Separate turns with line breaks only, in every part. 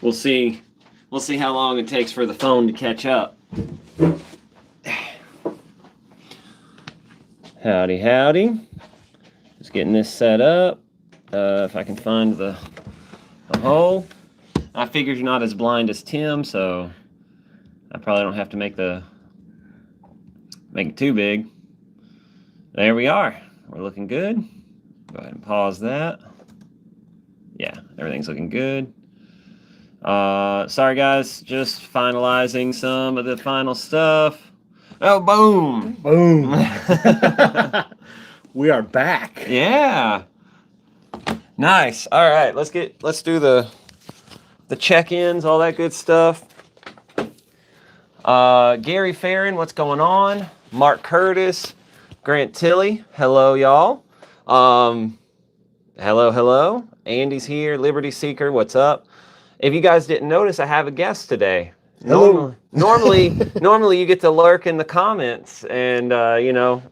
We'll see. We'll see how long it takes for the phone to catch up. Howdy, howdy. Just getting this set up. If I can find the hole. I figured you're not as blind as Tim, so I probably don't have to make it too big. There we are. We're looking good. Go ahead and pause that. Yeah, everything's looking good. Sorry guys, just finalizing some of the final stuff. Oh, boom!
Boom! We are back.
Yeah. Nice. All right, let's do the check-ins, all that good stuff. Gary Farron, what's going on? Mark Curtis, Grant Tilley, hello y'all. Hello. Andy's here. Liberty Seeker, what's up? If you guys didn't notice, I have a guest today.
Hello.
Normally you get to lurk in the comments and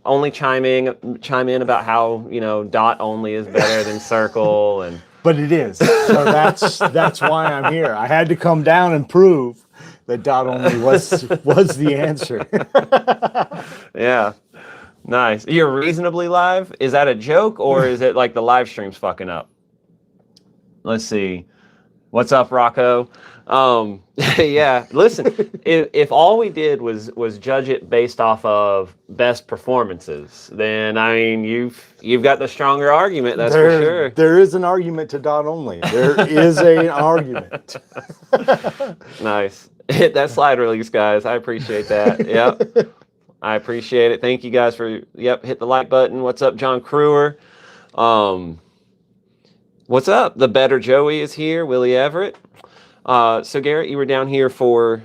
only chime in about how dot only is better than circle and.
But it is. So that's why I'm here. I had to come down and prove that dot only was the answer.
Yeah. Nice. You're reasonably live? Is that a joke or is it like the live stream's fucking up? Let's see. What's up, Rocco? Yeah, listen, if all we did was judge it based off of best performances, then I mean you've got the stronger argument, that's for sure.
There is an argument to dot only. There is an argument.
Nice. Hit that slide release, guys. I appreciate that. Yep. I appreciate it. Thank you guys for hit the like button. What's up, John Crewer? What's up? The Better Joey is here. Willie Everett. So Garrett, you were down here for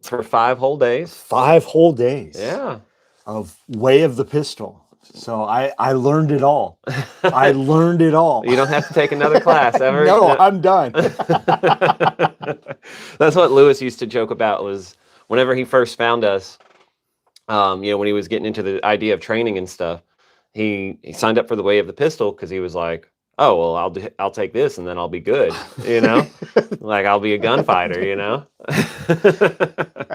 5 whole days.
5 whole days.
Yeah.
Of Way of the Pistol. So I learned it all. I learned it all.
You don't have to take another class ever.
No, I'm done.
That's what Lewis used to joke about was whenever he first found us, when he was getting into the idea of training and stuff, he signed up for the Way of the Pistol because he was like, oh, well, I'll take this and then I'll be good, like I'll be a gunfighter,
And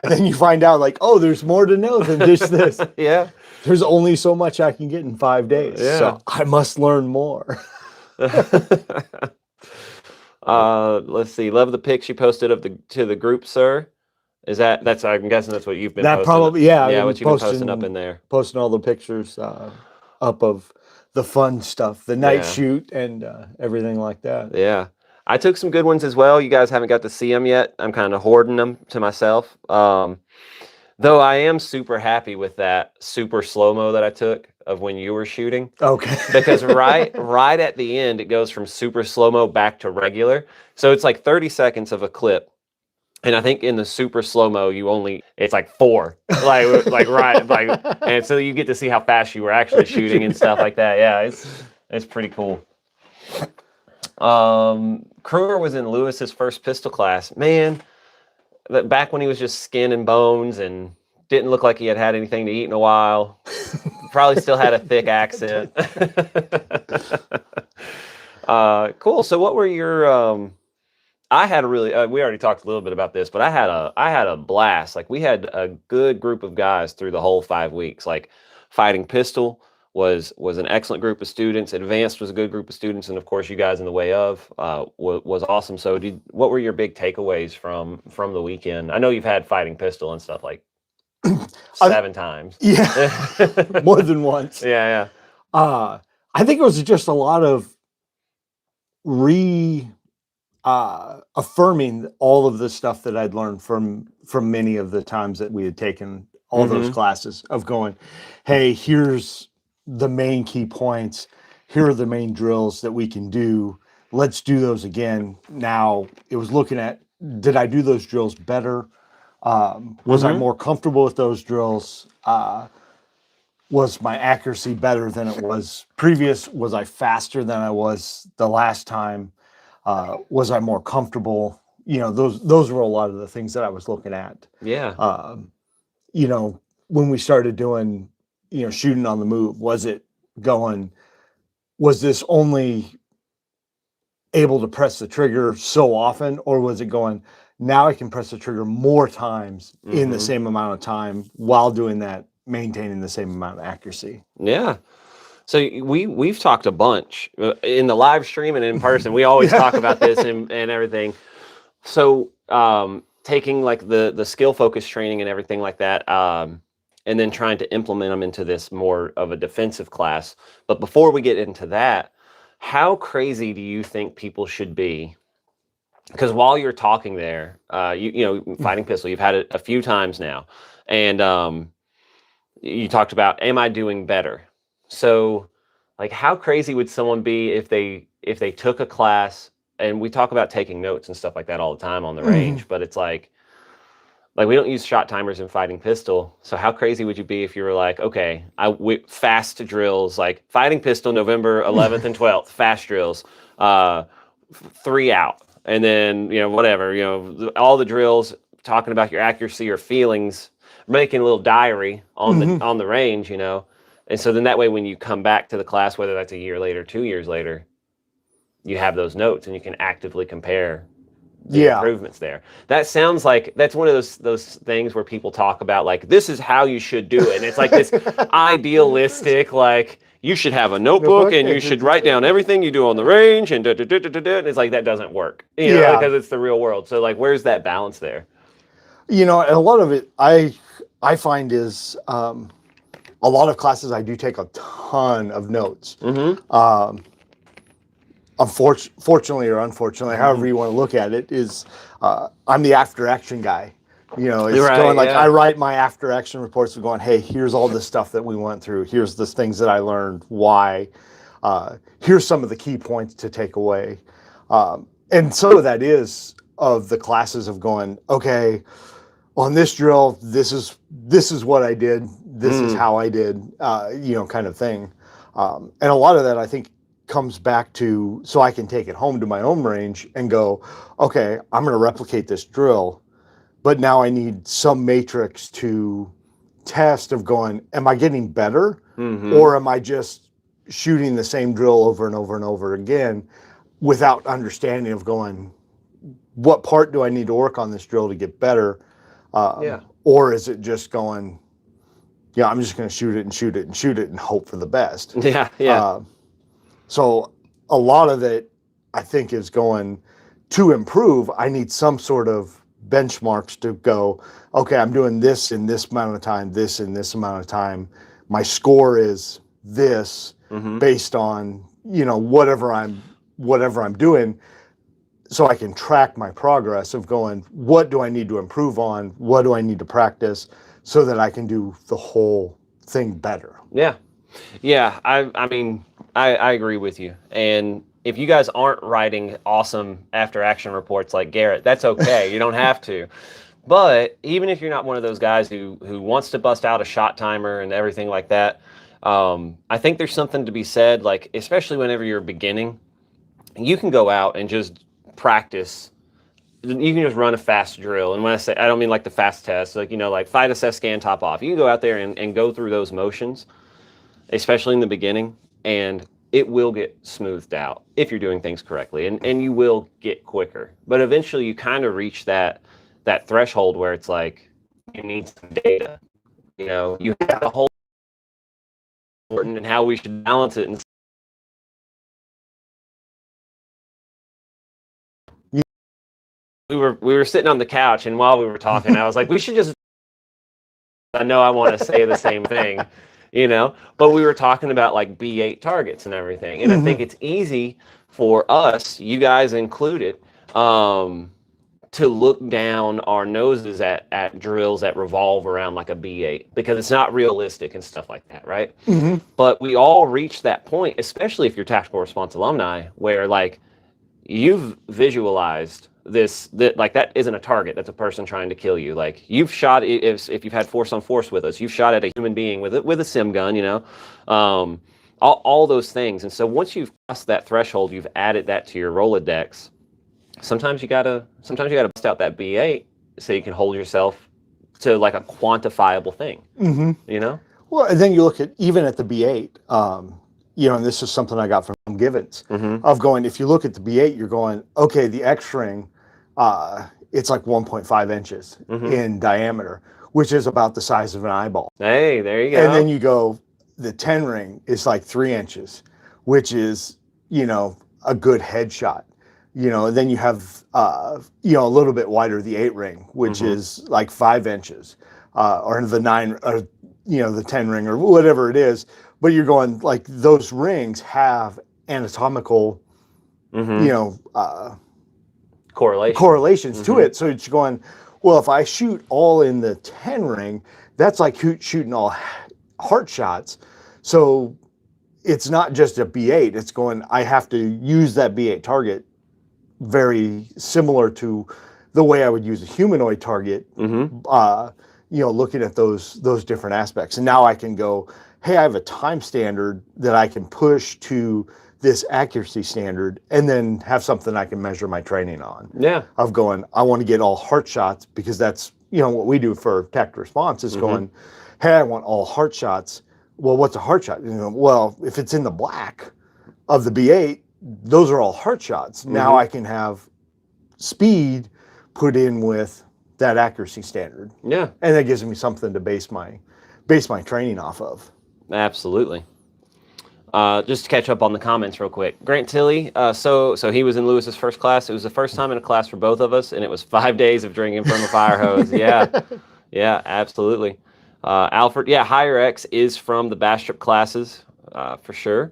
then you find out like, oh, there's more to know than just this.
Yeah.
There's only so much I can get in 5 days.
Yeah.
So I must learn more.
Let's see. Love the pics you posted to the group, sir. That's I'm guessing that's what you've been posting.
Probably, yeah.
Yeah, what you've been posting up in there.
Posting all the pictures up of the fun stuff, the night shoot and everything like that.
Yeah. I took some good ones as well. You guys haven't got to see them yet. I'm kind of hoarding them to myself. Though I am super happy with that super slow-mo that I took of when you were shooting.
Okay.
Because right at the end, it goes from super slow-mo back to regular. So it's like 30 seconds of a clip. And I think in the super slow-mo, it's like 4, and so you get to see how fast you were actually shooting and stuff like that. Yeah, it's pretty cool. Kruger was in Lewis's first pistol class. Man, back when he was just skin and bones and didn't look like he had anything to eat in a while. Probably still had a thick accent. Cool. So what were your... I had a really, we already talked a little bit about this, but I had a blast. Like we had a good group of guys through the whole 5 weeks. Like Fighting Pistol was an excellent group of students. Advanced was a good group of students. And of course you guys in the Way of was awesome. So what were your big takeaways from the weekend? I know you've had Fighting Pistol and stuff like 7 times.
Yeah, more than once.
Yeah.
I think it was just a lot of affirming all of the stuff that I'd learned from many of the times that we had taken all those classes of going, hey, here's the main key points. Here are the main drills that we can do. Let's do those again. Now it was looking at, did I do those drills better? Was I more comfortable with those drills? Was my accuracy better than it was previous? Was I faster than I was the last time? Was I more comfortable? Those were a lot of the things that I was looking at.
Yeah.
When we started doing, shooting on the move, was this only able to press the trigger so often, or was it going, now I can press the trigger more times in the same amount of time while doing that, maintaining the same amount of accuracy?
Yeah. So we've talked a bunch in the live stream and in person. We always talk about this and everything. So taking like the skill focused training and everything like that, and then trying to implement them into this more of a defensive class. But before we get into that, how crazy do you think people should be? Because while you're talking there, you know, fighting pistol, you've had it a few times now, and you talked about, am I doing better? So, like, how crazy would someone be if they took a class? And we talk about taking notes and stuff like that all the time on the range, but it's like we don't use shot timers in fighting pistol. So how crazy would you be if you were like, okay, fast drills, like fighting pistol, November 11th and 12th, fast drills, 3 out, and then, you know, whatever, you know, all the drills talking about your accuracy or feelings, making a little diary on the range, you know. And so then that way, when you come back to the class, whether that's a year later, 2 years later, you have those notes and you can actively compare the improvements there. That sounds like that's one of those things where people talk about, like, this is how you should do it. And it's like this idealistic, like, you should have a notebook and you should write down everything you do on the range and and it's like, that doesn't work, you know, because it's the real world. So like, where's that balance there?
You know, and a lot of it I find is a lot of classes I do take a ton of notes. Fortunately or unfortunately, however you want to look at it, is I'm the after action guy. You know, it's going like, I write my after action reports of going, hey, here's all the stuff that we went through. Here's the things that I learned. Why? Here's some of the key points to take away. And some of that is of the classes of going, okay, on this drill, this is what I did. This is how I did, you know, kind of thing. And a lot of that, I think, comes back to, so I can take it home to my own range and go, okay, I'm going to replicate this drill, but now I need some matrix to test of going, am I getting better, or am I just shooting the same drill over and over and over again without understanding of going, what part do I need to work on this drill to get better? Or is it just going, yeah, I'm just going to shoot it and shoot it and shoot it and hope for the best? So a lot of it, I think, is going, to improve, I need some sort of benchmarks to go, okay, I'm doing this in this amount of time, this in this amount of time. My score is this based on, you know, whatever I'm doing, so I can track my progress of going, what do I need to improve on? What do I need to practice so that I can do the whole thing better?
Yeah, I mean, I agree with you. And if you guys aren't writing awesome after action reports like Garrett, that's okay. You don't have to. But even if you're not one of those guys who wants to bust out a shot timer and everything like that, I think there's something to be said, like, especially whenever you're beginning, you can go out and just practice. You can just run a fast drill. And when I say, I don't mean like the fast test, like, you know, like fight, assess, scan, top off. You can go out there and go through those motions, especially in the beginning, and it will get smoothed out if you're doing things correctly, and you will get quicker. But eventually you kind of reach that threshold where it's like, you need some data. You know, you have the whole important and how we should balance it. And we were sitting on the couch, and while we were talking, I was like, we should just, I know I want to say the same thing, you know, but we were talking about like B8 targets and everything. And I think it's easy for us, you guys included, to look down our noses at drills that revolve around like a B8, because it's not realistic and stuff like that, right? But we all reach that point, especially if you're tactical response alumni, where like you've visualized this, that like that isn't a target, that's a person trying to kill you. Like, you've shot, if you've had force on force with us, you've shot at a human being with a sim gun, you know, all those things. And so once you've crossed that threshold, you've added that to your Rolodex. Sometimes you gotta bust out that B8 so you can hold yourself to like a quantifiable thing. You know?
Well, and then you look at, even at the B8, and this is something I got from Givens,
Mm-hmm.
of going, if you look at the B8, you're going, okay, the X ring, it's like 1.5 inches
Mm-hmm.
in diameter, which is about the size of an eyeball.
Hey, there you
And then
go.
you go, the 10 ring is like 3 inches, which is, a good headshot. And then you have, a little bit wider, the 8 ring, which
Mm-hmm.
is like 5 inches, or the 9, or, the 10 ring, or whatever it is. But you're going, like, those rings have anatomical,
Mm-hmm. Correlation.
correlations to
Mm-hmm.
it. So it's going, well, if I shoot all in the 10 ring, that's like shooting all heart shots. So it's not just a B8. It's going, I have to use that B8 target very similar to the way I would use a humanoid target,
Mm-hmm.
looking at those different aspects. And now I can go, hey, I have a time standard that I can push to this accuracy standard, and then have something I can measure my training on.
Yeah.
Of going, I want to get all heart shots, because that's, what we do for tactical response is going, hey, I want all heart shots. Well, what's a heart shot? Well, if it's in the black of the B8, those are all heart shots. Now I can have speed put in with that accuracy standard.
Yeah.
And that gives me something to base my training off of.
Absolutely. Just to catch up on the comments real quick. Grant Tilley, so he was in Lewis's first class. It was the first time in a class for both of us, and it was 5 days of drinking from a fire hose. Yeah, yeah, absolutely. Alfred, yeah, Higher X is from the Bastrop classes, for sure.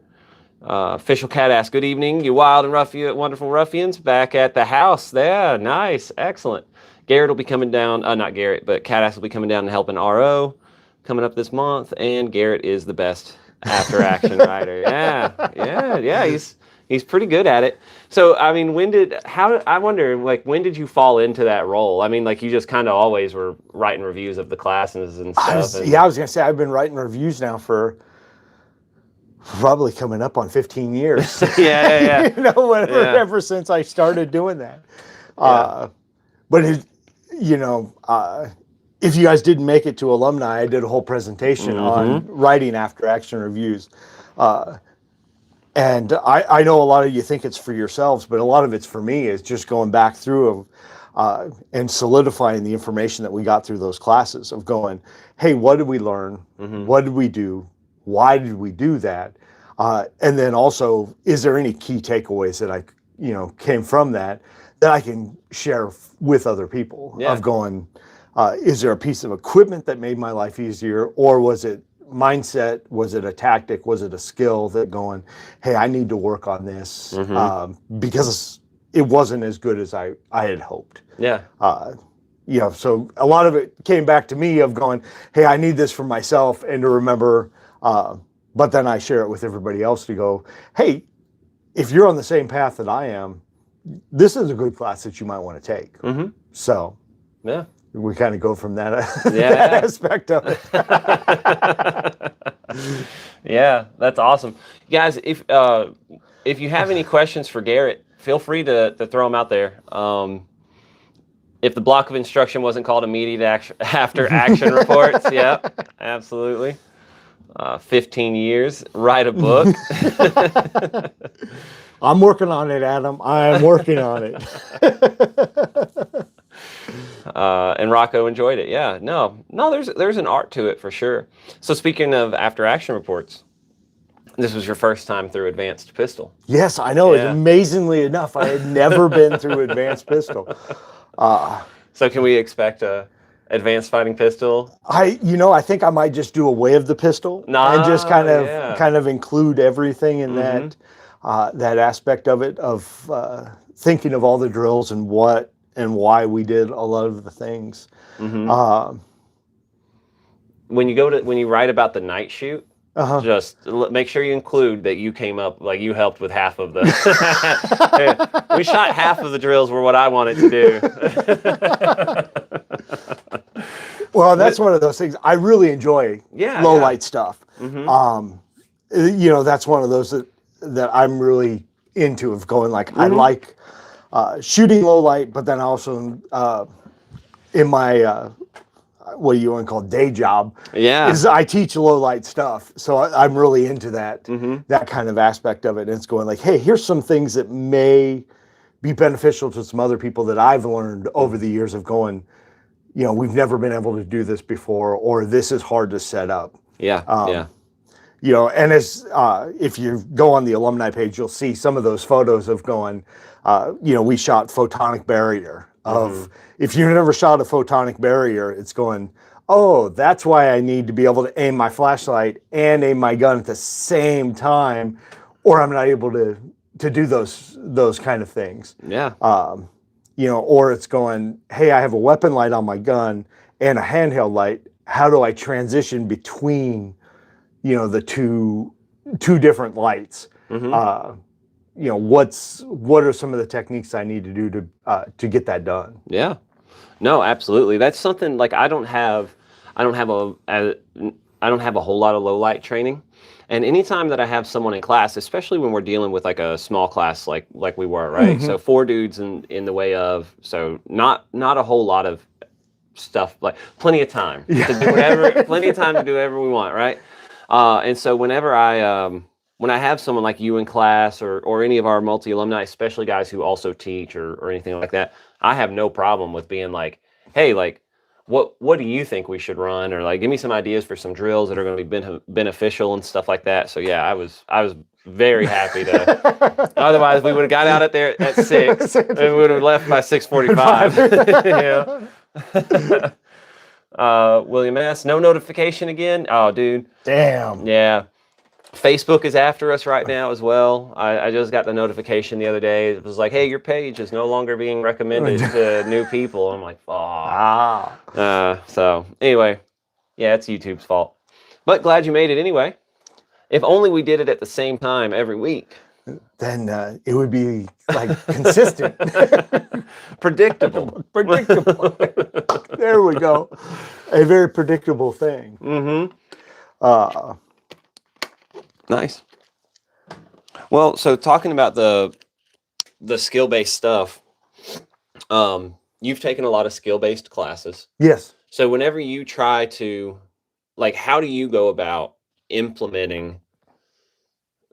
Official Cat asks, good evening, you wild and wonderful ruffians, back at the house. Yeah, nice, excellent. Garrett will be coming down, not Garrett, but Cat ass will be coming down and helping RO coming up this month, and Garrett is the best after action writer. Yeah. He's pretty good at it. So I mean, when did you fall into that role? I mean, like, you just kind of always were writing reviews of the classes and stuff.
I was gonna say, I've been writing reviews now for probably coming up on 15 years.
Yeah.
Ever since I started doing that. But if you guys didn't make it to alumni, I did a whole presentation on writing after action reviews. And I know a lot of you think it's for yourselves, but a lot of it's for me. It's just going back through and solidifying the information that we got through those classes, of going, hey, what did we learn? What did we do? Why did we do that? And then also, is there any key takeaways that I came from that I can share with other people? Of going, is there a piece of equipment that made my life easier, or was it mindset? Was it a tactic? Was it a skill that going, hey, I need to work on this because it wasn't as good as I had hoped.
Yeah.
So a lot of it came back to me of going, hey, I need this for myself, and to remember, but then I share it with everybody else to go, hey, if you're on the same path that I am, this is a good class that you might want to take. So
yeah,
we kind of go from that, that aspect of it.
Yeah, that's awesome. Guys, if you have any questions for Garrett, feel free to throw them out there. If the block of instruction wasn't called immediate after action reports, yeah, absolutely. 15 years, write a book.
I'm working on it, Adam. I'm working on it.
And Rocco enjoyed it. Yeah, no, there's an art to it for sure. So speaking of after action reports, this was your first time through advanced pistol.
Yes, I know. Yeah. Amazingly enough, I had never been through advanced pistol.
So can we expect a advanced fighting pistol?
I think I might just do a way of the pistol and just kind of include everything in that aspect of it, of thinking of all the drills and what and why we did a lot of the things.
When you write about the night shoot, just make sure you include that you came up, like, you helped with half of the. We shot half of the drills were what I wanted to do.
Well, that's one of those things. I really enjoy low light stuff. That's one of those that I'm really into, of going, like, I like shooting low light, but then also in my what you want to call day job.
Yeah.
Is I teach low light stuff, so I'm really into that
Mm-hmm.
that kind of aspect of it. And it's going like, hey, here's some things that may be beneficial to some other people that I've learned over the years of going, you know, we've never been able to do this before, or this is hard to set up.
Yeah. Yeah.
You know, and as if you go on the alumni page, you'll see some of those photos of going, you know, we shot photonic barrier. Of if you've never shot a photonic barrier, it's going, oh, that's why I need to be able to aim my flashlight and aim my gun at the same time, or I'm not able to do those kind of things.
Yeah.
You know, or it's going, hey, I have a weapon light on my gun and a handheld light. How do I transition between, you know, the two different lights? You know, what are some of the techniques I need to do to get that done?
Yeah. No, absolutely. That's something like I don't have a whole lot of low light training. And anytime that I have someone in class, especially when we're dealing with like a small class like we were, right? So 4 dudes in the way of, so not a whole lot of stuff, like plenty of time to do whatever, plenty of time to do whatever we want, right? And so whenever when I have someone like you in class or any of our multi-alumni, especially guys who also teach or anything like that, I have no problem with being like, hey, like, what do you think we should run? Or like, give me some ideas for some drills that are going to be beneficial and stuff like that. So yeah, I was very happy to, otherwise we would have got out at there at 6 and we would have left by 6:45. Yeah. William S., no notification again? Oh, dude.
Damn.
Yeah. Facebook is after us right now as well. I just got the notification the other day. It was like, hey, your page is no longer being recommended to new people. I'm like, oh. So anyway, yeah, it's YouTube's fault. But glad you made it anyway. If only we did it at the same time every week.
Then it would be like consistent.
Predictable.
Predictable. There we go. A very predictable thing.
Nice. Well, so talking about the skill-based stuff, you've taken a lot of skill-based classes.
Yes.
So whenever you try to, like, how do you go about implementing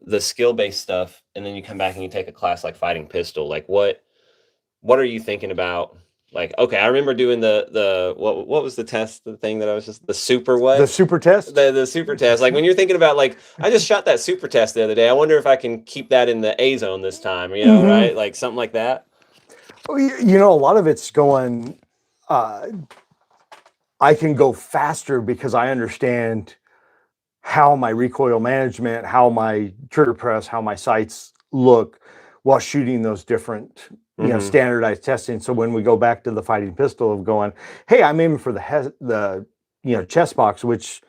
the skill-based stuff, and then you come back and you take a class like fighting pistol? Like, what are you thinking about? Like, okay, I remember doing the what was the test, the thing that I was just, the super what?
The super test?
The super test. Like when you're thinking about like, I just shot that super test the other day. I wonder if I can keep that in the A zone this time, you know, right? Like something like that.
You know, a lot of it's going, I can go faster because I understand how my recoil management, how my trigger press, how my sights look while shooting those different, you know, standardized testing. So when we go back to the fighting pistol of going, hey, I'm aiming for the you know, chest box, which,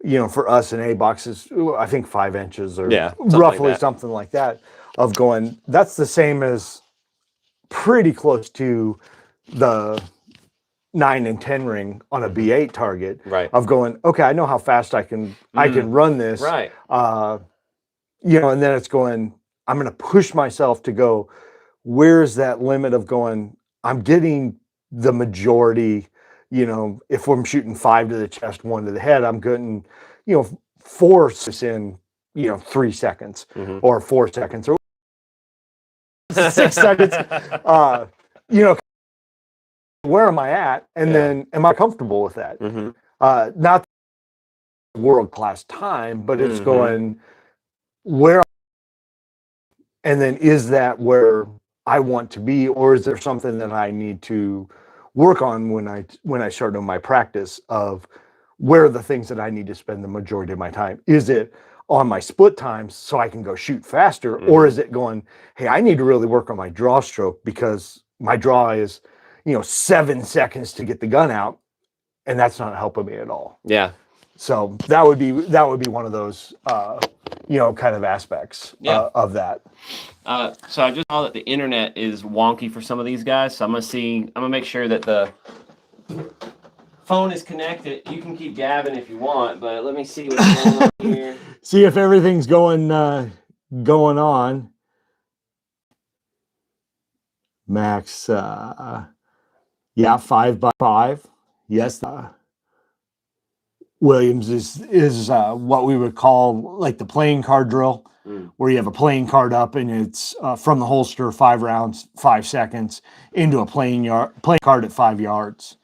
you know, for us an A box is, I think 5 inches or roughly something like that, of going, that's the same as pretty close to the 9 and 10 ring on a B8 target,
right?
Of going, okay, I know how fast I can run this,
right?
You know, and then it's going, I'm going to push myself to go, where's that limit of going, I'm getting the majority, you know, if I'm shooting 5 to the chest, 1 to the head, I'm getting, you know, 4 in, you know, 3 seconds or 4 seconds or 6 seconds, you know, where am I at? And then am I comfortable with that? Not world-class time, but it's going, where, and then is that where I want to be, or is there something that I need to work on when I start on my practice of where are the things that I need to spend the majority of my time? Is it on my split times so I can go shoot faster, or is it going, hey, I need to really work on my draw stroke because my draw is, you know, 7 seconds to get the gun out, and that's not helping me at all.
Yeah.
So that would be one of those, you know, kind of aspects of that.
So I just saw that the internet is wonky for some of these guys. So I'm gonna make sure that the phone is connected. You can keep gabbing if you want, but let me see what's going on here.
See if everything's going on. Max, yeah, 5x5. Yes. Williams, is what we would call like the playing card drill, where you have a playing card up and it's from the holster, 5 rounds, 5 seconds, into a playing card at 5 yards.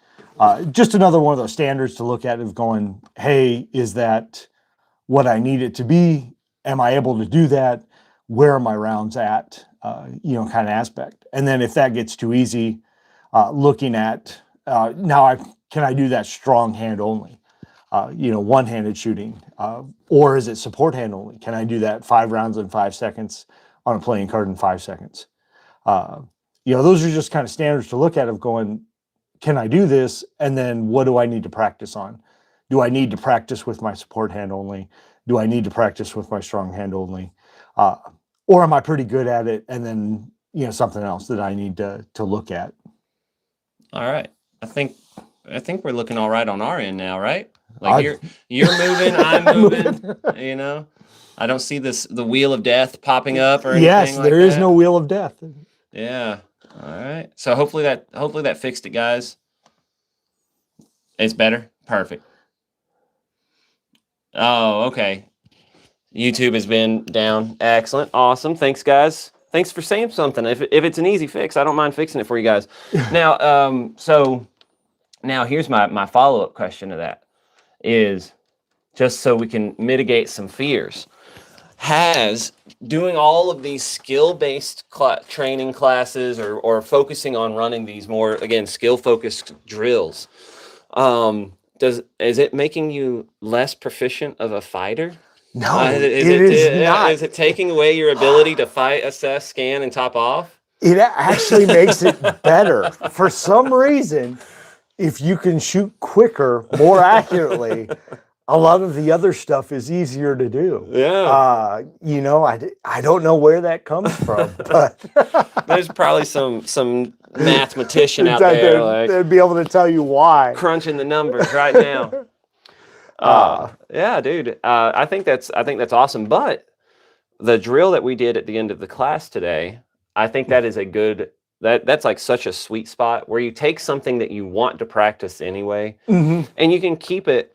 Just another one of those standards to look at of going, hey, is that what I need it to be? Am I able to do that? Where are my rounds at? Kind of aspect. And then if that gets too easy, looking at can I do that strong hand only? One-handed shooting, or is it support hand only? Can I do that 5 rounds in 5 seconds on a playing card in 5 seconds? Those are just kind of standards to look at of going, can I do this? And then what do I need to practice on? Do I need to practice with my support hand only? Do I need to practice with my strong hand only? Or am I pretty good at it? And then, something else that I need to look at.
All right. I think we're looking all right on our end now, right? Like you're moving, I'm moving, I don't see the wheel of death popping up or anything.
Yes, there is no wheel of death.
Yeah. All right. So hopefully that fixed it, guys. It's better. Perfect. Oh, okay. YouTube has been down. Excellent. Awesome. Thanks, guys. Thanks for saying something. If it's an easy fix, I don't mind fixing it for you guys. Now, so now here's my follow-up question to that is just so we can mitigate some fears. Has doing all of these skill-based training classes or focusing on running these more, again, skill-focused drills, is it making you less proficient of a fighter?
No, it is not.
Is it taking away your ability to fight, assess, scan, and top off?
It actually makes it better. For some reason, if you can shoot quicker, more accurately, a lot of the other stuff is easier to do.
Yeah.
I don't know where that comes from, but
there's probably some mathematician out there like
they'd be able to tell you why.
Crunching the numbers right now. Yeah, dude. I think that's awesome. But the drill that we did at the end of the class today, I think that is that's like such a sweet spot where you take something that you want to practice anyway, and you can keep it.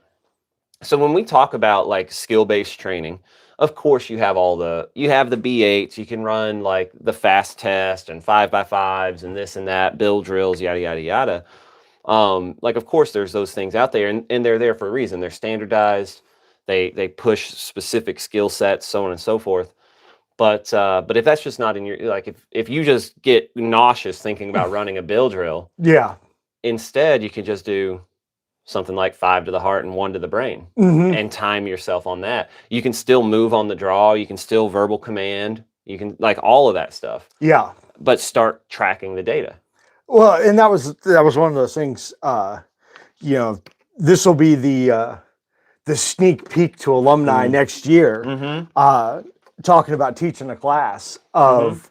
So when we talk about like skill-based training, of course you have the B8s, you can run like the fast test and 5x5s and this and that, build drills, yada, yada, yada. Of course there's those things out there and they're there for a reason. They're standardized. They push specific skill sets, so on and so forth. But if that's just not in your, like if you just get nauseous thinking about running a build drill,
yeah,
instead you can just do something like 5 to the heart and 1 to the brain and time yourself on that. You can still move on the draw. You can still verbal command. You can like all of that stuff.
Yeah.
But start tracking the data.
Well, and that was one of those things, this will be the sneak peek to alumni next year, talking about teaching a class of,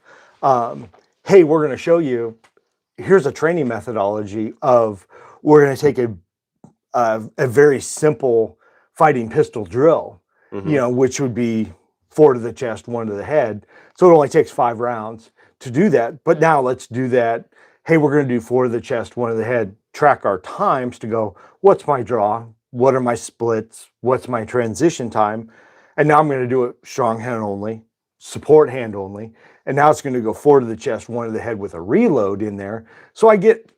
hey, we're going to show you, here's a training methodology of, we're going to take a very simple fighting pistol drill, which would be 4 to the chest, 1 to the head. So it only takes 5 rounds to do that. But now let's do that. Hey, we're going to do 4 to the chest, 1 to the head, track our times to go, what's my draw? What are my splits? What's my transition time? And now I'm going to do it strong hand only, support hand only. And now it's going to go 4 to the chest, 1 to the head with a reload in there. So I get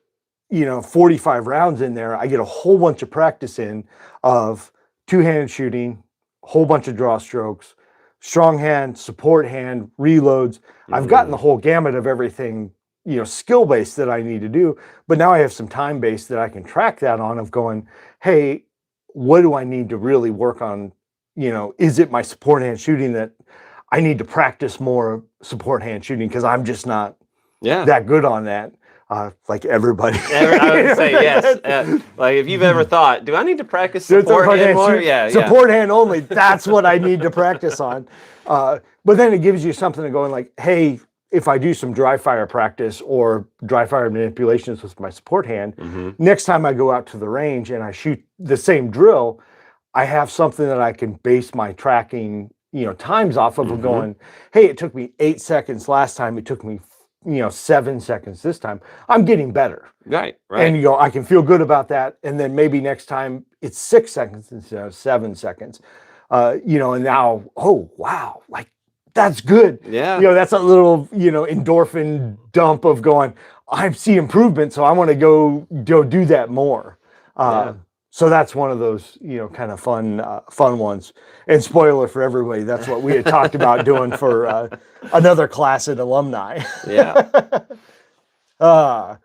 45 rounds in there. I get a whole bunch of practice in of two-handed shooting, a whole bunch of draw strokes, strong hand, support hand, reloads. I've gotten the whole gamut of everything, skill-based that I need to do. But now I have some time-based that I can track that on of going, hey, what do I need to really work on? Is it my support hand shooting that I need to practice more support hand shooting because I'm just not that good on that? Like everybody.
I would say yes. Like if you've ever thought, do I need to practice support hand more? Yeah,
support hand only. That's what I need to practice on. But then it gives you something to go in like, hey, if I do some dry fire practice or dry fire manipulations with my support hand, next time I go out to the range and I shoot the same drill, I have something that I can base my tracking, times off of going, hey, it took me 8 seconds last time. It took me 7 seconds this time. I'm getting better.
Right.
And I can feel good about that. And then maybe next time it's 6 seconds instead of 7 seconds. And now, oh wow, like that's good.
Yeah.
That's a little, endorphin dump of going, I see improvement, so I want to go do that more. So that's one of those, kind of fun ones. And spoiler for everybody, that's what we had talked about doing for another class at alumni.
Yeah.
And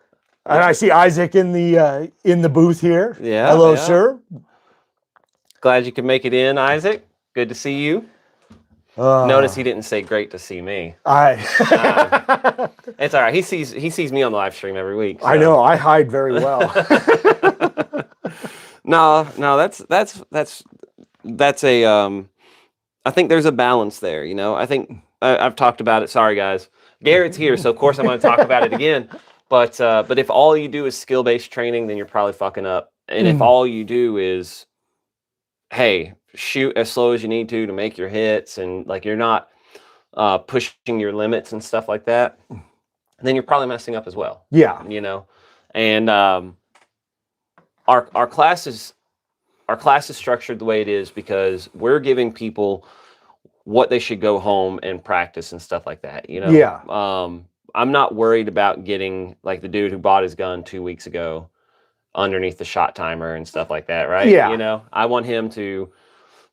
I see Isaac in the booth here.
Yeah.
Hello, sir.
Glad you could make it in, Isaac. Good to see you. Notice he didn't say great to see me. It's all right. He sees me on the live stream every week. So.
I know. I hide very well.
No, that's a I think there's a balance there, I think I've talked about it. Sorry guys. Garrett's here, so of course I'm going to talk about it again. But if all you do is skill-based training, then you're probably fucking up. And if all you do is, hey, shoot as slow as you need to make your hits, and like you're not pushing your limits and stuff like that, then you're probably messing up as well.
Yeah.
And our class is structured the way it is because we're giving people what they should go home and practice and stuff like that.
Yeah.
I'm not worried about getting like the dude who bought his gun 2 weeks ago underneath the shot timer and stuff like that, right?
Yeah.
I want him to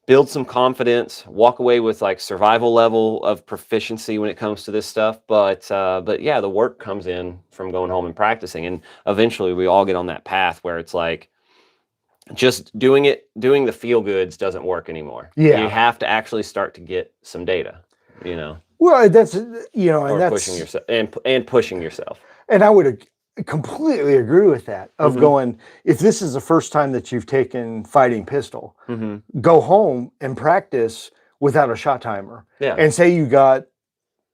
build some confidence, walk away with like survival level of proficiency when it comes to this stuff. But yeah, the work comes in from going home and practicing, and eventually we all get on that path where it's like just doing the feel goods doesn't work anymore.
Yeah.
You have to actually start to get some data,
Well, that's,
or
and that's
pushing yourself and pushing yourself.
And I would completely agree with that of going, if this is the first time that you've taken fighting pistol, go home and practice without a shot timer.
Yeah.
And say you got,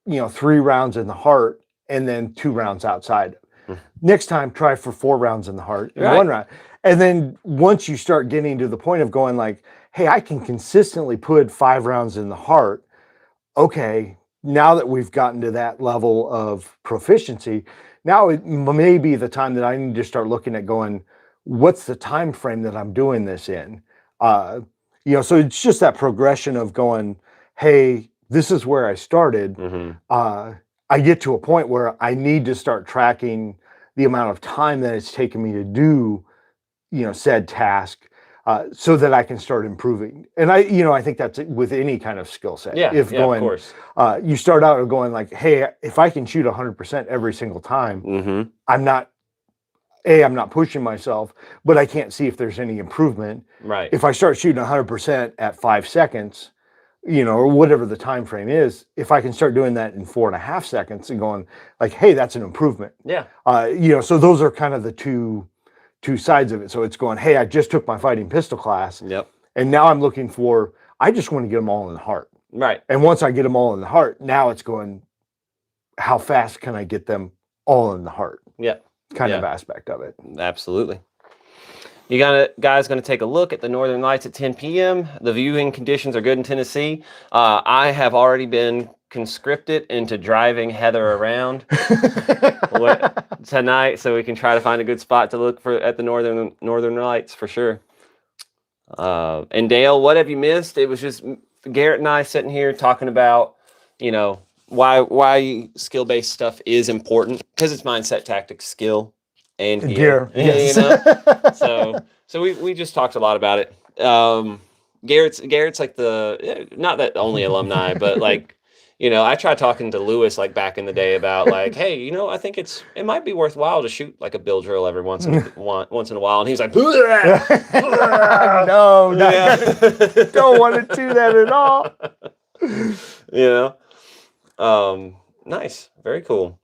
3 rounds in the heart and then 2 rounds outside. Next time, try for 4 rounds in the heart and 1 round. And then once you start getting to the point of going like, hey, I can consistently put 5 rounds in the heart. Okay, now that we've gotten to that level of proficiency, now it may be the time that I need to start looking at going, what's the time frame that I'm doing this in? So it's just that progression of going, hey, this is where I started. I get to a point where I need to start tracking the amount of time that it's taken me to do, said task, so that I can start improving. And I think that's with any kind of skill set.
Yeah,
of course. You start out going like, hey, if I can shoot 100% every single time, I'm not pushing myself, but I can't see if there's any improvement.
Right.
If I start shooting 100% at 5 seconds, or whatever the time frame is, if I can start doing that in 4.5 seconds and going like, hey, that's an improvement.
Yeah.
So those are kind of the two sides of it. So it's going, hey, I just took my fighting pistol class.
Yep.
And now I'm looking for, I just want to get them all in the heart.
Right.
And once I get them all in the heart, now it's going, how fast can I get them all in the heart?
Yeah.
Kind of aspect of it.
Absolutely. You guys going to take a look at the Northern Lights at 10 p.m. The viewing conditions are good in Tennessee. I have already been conscripted into driving Heather around tonight, so we can try to find a good spot to look at the Northern Lights for sure. And Dale, what have you missed? It was just Garrett and I sitting here talking about, why skill-based stuff is important, because it's mindset, tactics, skill, and gear.
Yes.
So we just talked a lot about it. Garrett's like the, not that only alumni, but like, I tried talking to Lewis like back in the day about like, hey, I think it might be worthwhile to shoot like a bill drill every once in a while, and he's like,
no, don't want to do that at
all. Nice, very cool.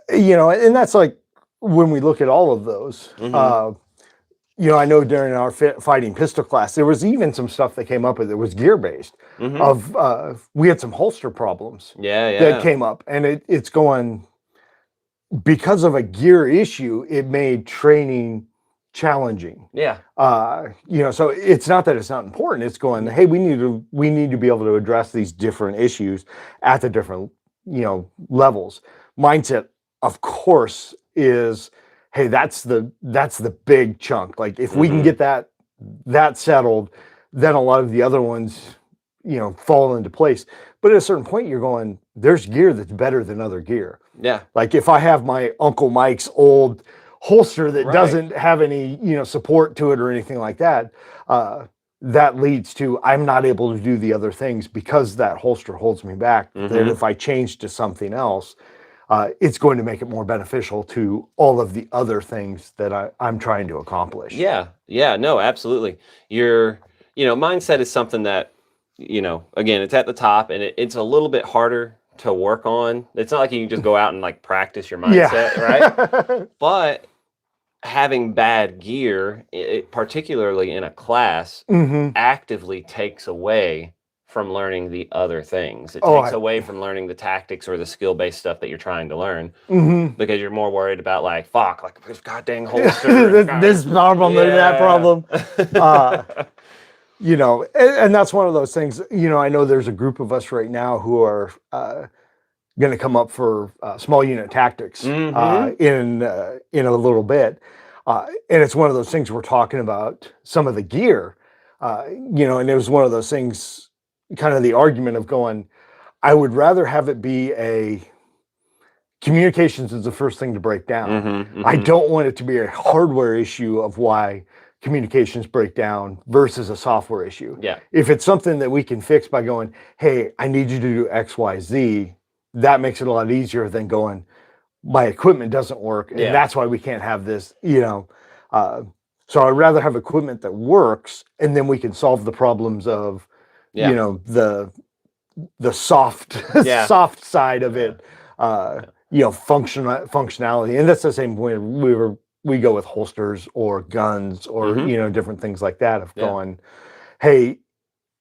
And that's like when we look at all of those. I know during our fighting pistol class, there was even some stuff that came up that was gear based. We had some holster problems. That came up, and it's going because of a gear issue. It made training challenging.
Yeah.
So it's not that it's not important. It's going, hey, we need to be able to address these different issues at the different levels. mindset, of course, is, hey, that's the big chunk. Like if we can get that settled, then a lot of the other ones, fall into place. But at a certain point, you're going, there's gear that's better than other gear.
Yeah.
Like if I have my Uncle Mike's old holster that
Right.
doesn't have any, support to it or anything like that, that leads to I'm not able to do the other things because that holster holds me back. That if I change to something else, it's going to make it more beneficial to all of the other things that I'm trying to accomplish.
Yeah. Yeah. No, absolutely. Mindset is something that, again, it's at the top and it's a little bit harder to work on. It's not like you can just go out and like practice your mindset, right? But having bad gear, particularly in a class, actively takes away from learning the other things. It takes away from learning the tactics or the skill-based stuff that you're trying to learn because you're more worried about like this goddamn holster.
this problem, that problem. And that's one of those things. I know there's a group of us right now who are going to come up for small unit tactics in a little bit. And it's one of those things we're talking about some of the gear, and it was one of those things, kind of the argument of going, I would rather have it be communications is the first thing to break down. I don't want it to be a hardware issue of why communications break down versus a software issue.
Yeah.
If it's something that we can fix by going, hey, I need you to do X, Y, Z, that makes it a lot easier than going, my equipment doesn't work, and that's why we can't have this, So I'd rather have equipment that works, and then we can solve the problems of, the soft soft side of it, functionality. And that's the same when we go with holsters or guns or different things like that of going, hey,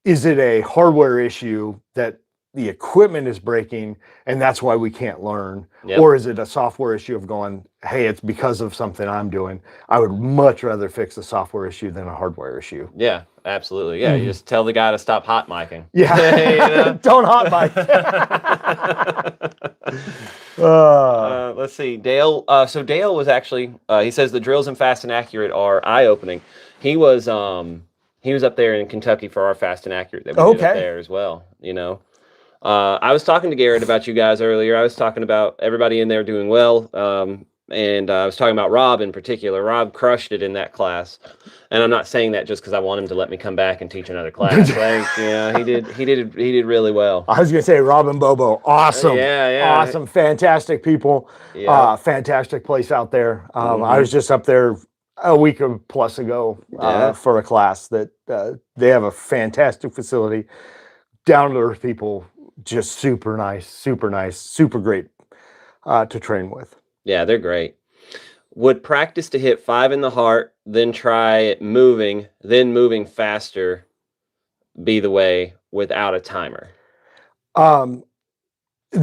is it a hardware issue that the equipment is breaking and that's why we can't learn? Or is it a software issue of going, hey, it's because of something I'm doing? I would much rather fix a software issue than a hardware issue.
Yeah, absolutely. Yeah, you just tell the guy to stop hot micing.
Yeah, don't hot mic.
Let's see, Dale. So Dale was actually, he says the drills in Fast and Accurate are eye-opening. He was up there in Kentucky for our Fast and Accurate that we did up there as well, I was talking to Garrett about you guys earlier. I was talking about everybody in there doing well. And I was talking about Rob in particular. Rob crushed it in that class. And I'm not saying that just because I want him to let me come back and teach another class. He did really well.
I was going to say Rob and Bobo, awesome. Awesome, fantastic people. Fantastic place out there. I was just up there a week or plus ago for a class that they have a fantastic facility. Down to earth people, just super nice, super great to train with.
Yeah, they're great. Would practice to hit 5 in the heart, then try moving faster be the way without a timer?
The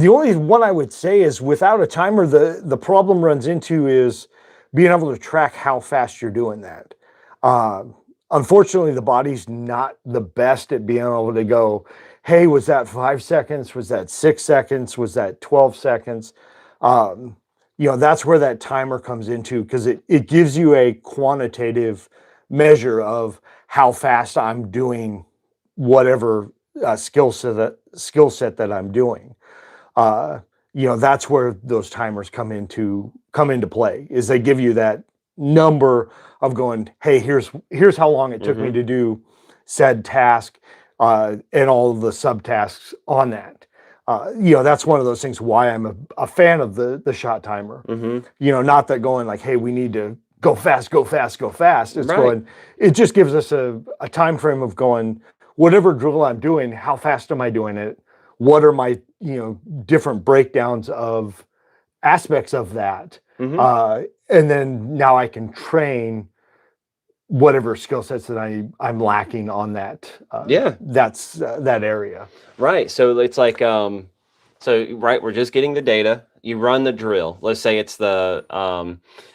only one I would say is without a timer, the problem runs into is being able to track how fast you're doing that. Unfortunately, the body's not the best at being able to go, hey, was that 5 seconds? Was that 6 seconds? Was that 12 seconds? That's where that timer comes into, because it gives you a quantitative measure of how fast I'm doing whatever skill set that I'm doing. That's where those timers come into play, is they give you that number of going, hey, here's how long it took me to do said task, and all of the subtasks on that. That's one of those things why I'm a fan of the shot timer. Not that going like, hey, we need to go fast. It's going, it just gives us a time frame of going, whatever drill I'm doing, how fast am I doing it? What are my, different breakdowns of aspects of that? And then now I can train whatever skill sets that I'm lacking on that. That's that area.
Right. So it's like, we're just getting the data. You run the drill. Let's say it's let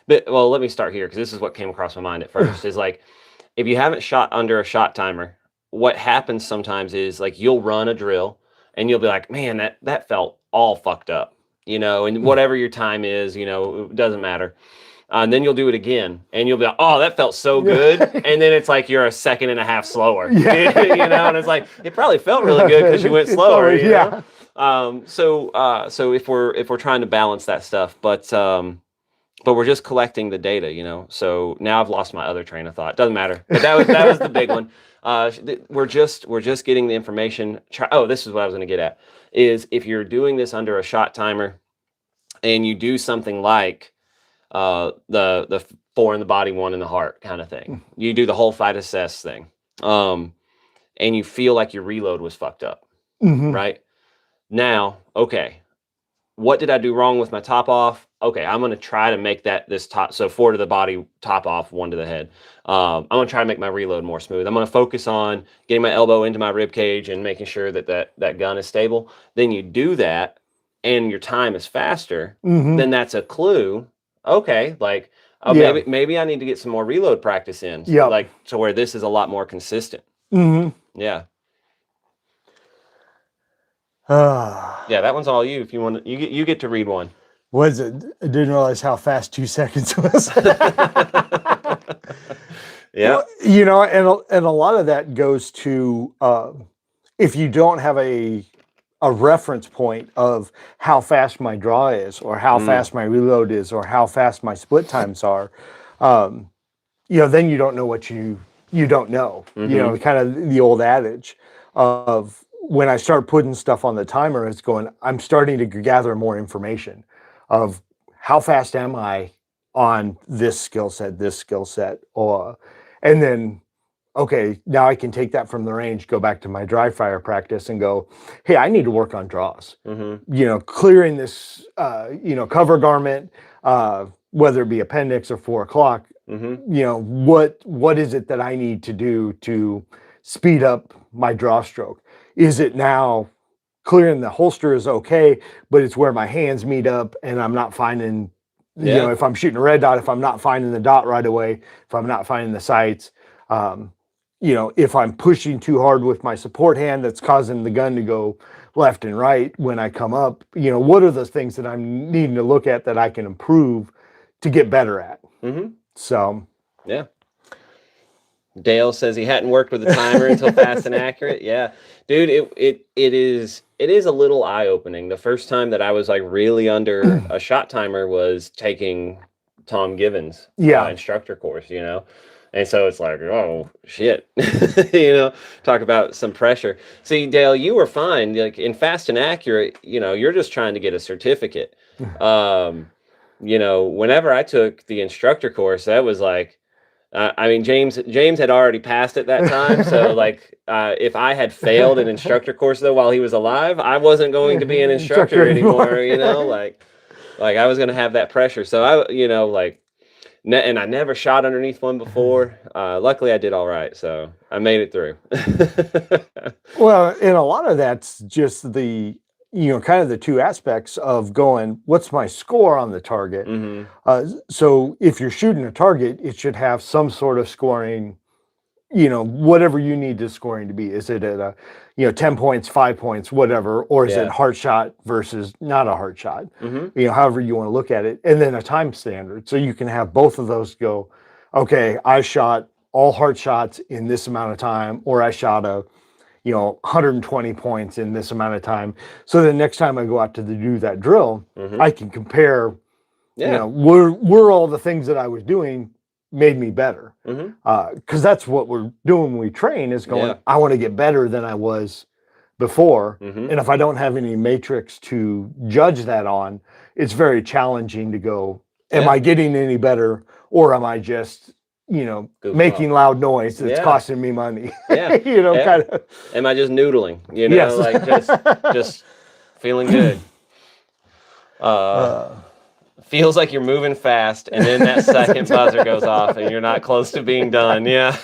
me start here, because this is what came across my mind at first, is like, if you haven't shot under a shot timer, what happens sometimes is like, you'll run a drill and you'll be like, man, that felt all fucked up. you know, and whatever your time is, you know, it doesn't matter. And then you'll do it again, and you'll be like, "Oh, that felt so good." And then it's like you're a second and a half slower, you know. And it's like it probably felt really good because you went slower, you know. So if we're trying to balance that stuff, but we're just collecting the data, you know. So now I've lost my other train of thought. Doesn't matter. But that was the big one. We're just getting the information. Oh, this is what I was going to get at. Is if you're doing this under a shot timer, and you do something like the 4 in the body, 1 in the heart kind of thing. You do the whole fight assess thing, and you feel like your reload was fucked up, right? Now, okay, what did I do wrong with my top off? Okay, I'm going to try to make this top, so 4 to the body, top off, 1 to the head. I'm going to try to make my reload more smooth. I'm going to focus on getting my elbow into my rib cage and making sure that gun is stable. Then you do that, and your time is faster. Then that's a clue. Okay, like maybe I need to get some more reload practice in. Like to where this is a lot more consistent. Yeah. Yeah, that one's all you. If you want, you get to read one.
Was it? I didn't realize how fast 2 seconds was.
Yeah.
Well, you know, and a lot of that goes to if you don't have a reference point of how fast my draw is, or how fast my reload is, or how fast my split times are, you know, then you don't know what you don't know. You know, kind of the old adage of when I start putting stuff on the timer, it's going, I'm starting to gather more information of how fast am I on this skill set, or, and then, okay, now I can take that from the range, go back to my dry fire practice and go, hey, I need to work on draws. You know, clearing this, you know, cover garment, whether it be appendix or 4 o'clock, you know, what is it that I need to do to speed up my draw stroke? Is it now clearing the holster is okay, but it's where my hands meet up and I'm not finding, you know, if I'm shooting a red dot, if I'm not finding the dot right away, if I'm not finding the sights, you know, if I'm pushing too hard with my support hand, that's causing the gun to go left and right when I come up, you know, what are the things that I'm needing to look at that I can improve to get better at? So,
yeah. Dale says he hadn't worked with a timer until Fast and Accurate. Yeah, dude, it is a little eye opening. The first time that I was like really under a shot timer was taking Tom Given's instructor course, you know, and so it's like, oh shit, you know, talk about some pressure. See, Dale, you were fine. Like in Fast and Accurate, you know, you're just trying to get a certificate. You know, whenever I took the instructor course, that was like. I mean, James had already passed at that time. So like, if I had failed an instructor course though, while he was alive, I wasn't going to be an instructor anymore, you know, like I was going to have that pressure. So I, you know, like, and I never shot underneath one before. Luckily I did all right. So I made it through.
well, and a lot of that's just the, you know, kind of the 2 aspects of going, what's my score on the target? So if you're shooting a target, it should have some sort of scoring, you know, whatever you need the scoring to be. Is it at a, you know, 10 points, 5 points, whatever, or is it heart shot versus not a heart shot? You know, however you want to look at it. And then a time standard. So you can have both of those go, okay, I shot all heart shots in this amount of time, or I shot a, you know, 120 points in this amount of time. So the next time I go out to do that drill, I can compare, you know, were all the things that I was doing made me better. Because that's what we're doing when we train is going, I want to get better than I was before. And if I don't have any matrix to judge that on, it's very challenging to go, am I getting any better, or am I just, you know, making loud noise that's costing me money? You know, kind of.
Am I just noodling? You know, like just feeling good. Feels like you're moving fast, and then that second buzzer goes off, and you're not close to being done. Yeah,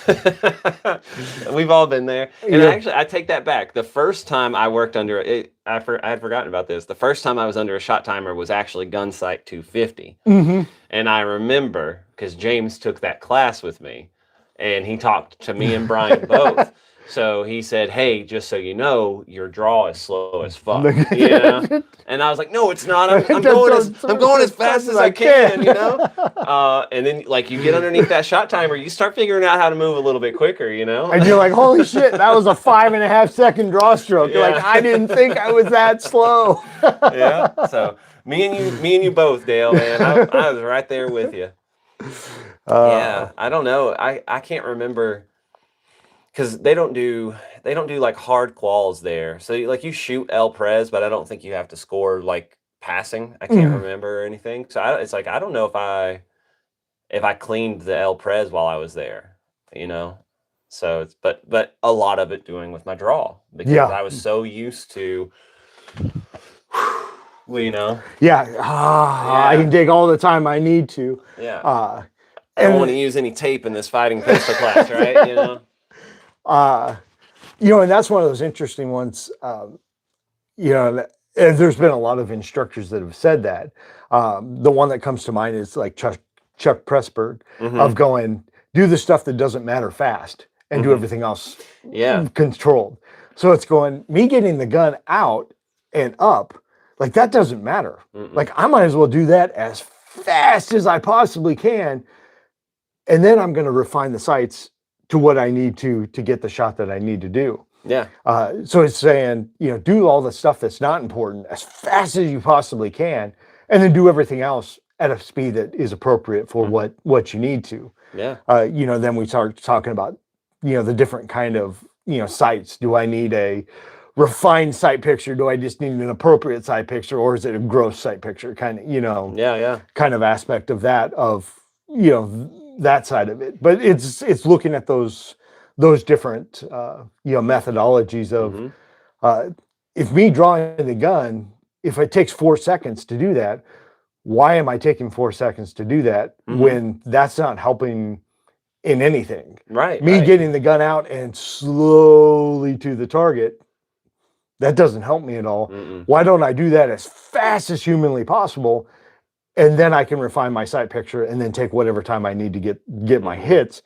we've all been there. And actually, I take that back. The first time I worked under it, I had forgotten about this. The first time I was under a shot timer was actually gun sight 250, and I remember because James took that class with me, and he talked to me and Brian both. So he said, "Hey, just so you know, your draw is slow as fuck." You know, and I was like, "No, it's not. I'm going as fast as I can." You know, and then like you get underneath that shot timer, you start figuring out how to move a little bit quicker. You know,
and you're like, "Holy shit, that was a 5.5 second draw stroke." You're like, "I didn't think I was that slow."
Yeah. So me and you both, Dale, man. I was right there with you. Yeah, I don't know. I can't remember because they don't do like hard quals there. So like you shoot El Pres, but I don't think you have to score like passing. I can't remember or anything. So it's like I don't know if I cleaned the El Pres while I was there. You know, so it's but a lot of it doing with my draw because I was so used to. Well, you know.
Yeah. I can take all the time I need to.
Yeah. I don't want to use any tape in this fighting pistol class, right? You know.
And that's one of those interesting ones. And there's been a lot of instructors that have said that. The one that comes to mind is like Chuck Pressburg of going, do the stuff that doesn't matter fast and do everything else controlled. So it's going, me getting the gun out and up, like that doesn't matter. Like I might as well do that as fast as I possibly can. And then I'm going to refine the sights to what I need to get the shot that I need to do.
Yeah.
So it's saying, do all the stuff that's not important as fast as you possibly can, and then do everything else at a speed that is appropriate for what you need to.
Yeah.
Then we start talking about, the different kind of, sights. Do I need a refined sight picture? Do I just need an appropriate sight picture, or is it a gross sight picture? Kind of, kind of aspect of that that side of it. But it's looking at those different methodologies of if me drawing the gun, if it takes 4 seconds to do that, why am I taking 4 seconds to do that when that's not helping in anything?
Right.
Me getting the gun out and slowly to the target, that doesn't help me at all. Why don't I do that as fast as humanly possible? And then I can refine my sight picture and then take whatever time I need to get my hits.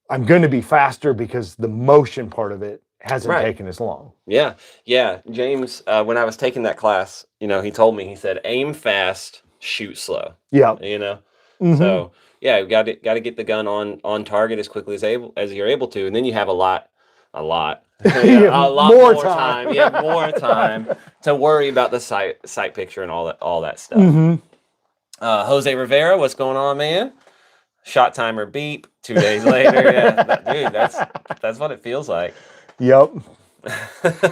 I'm going to be faster because the motion part of it hasn't taken as long.
Yeah. Yeah. James, when I was taking that class, he told me, he said, aim fast, shoot slow.
Yeah.
So yeah, got to get the gun on target as quickly as you're able to. And then you have a lot a lot more time. You have more time to worry about the sight picture and all that stuff. Jose Rivera, what's going on, man? Shot timer beep. 2 days later, dude, that's what it feels like.
Yep.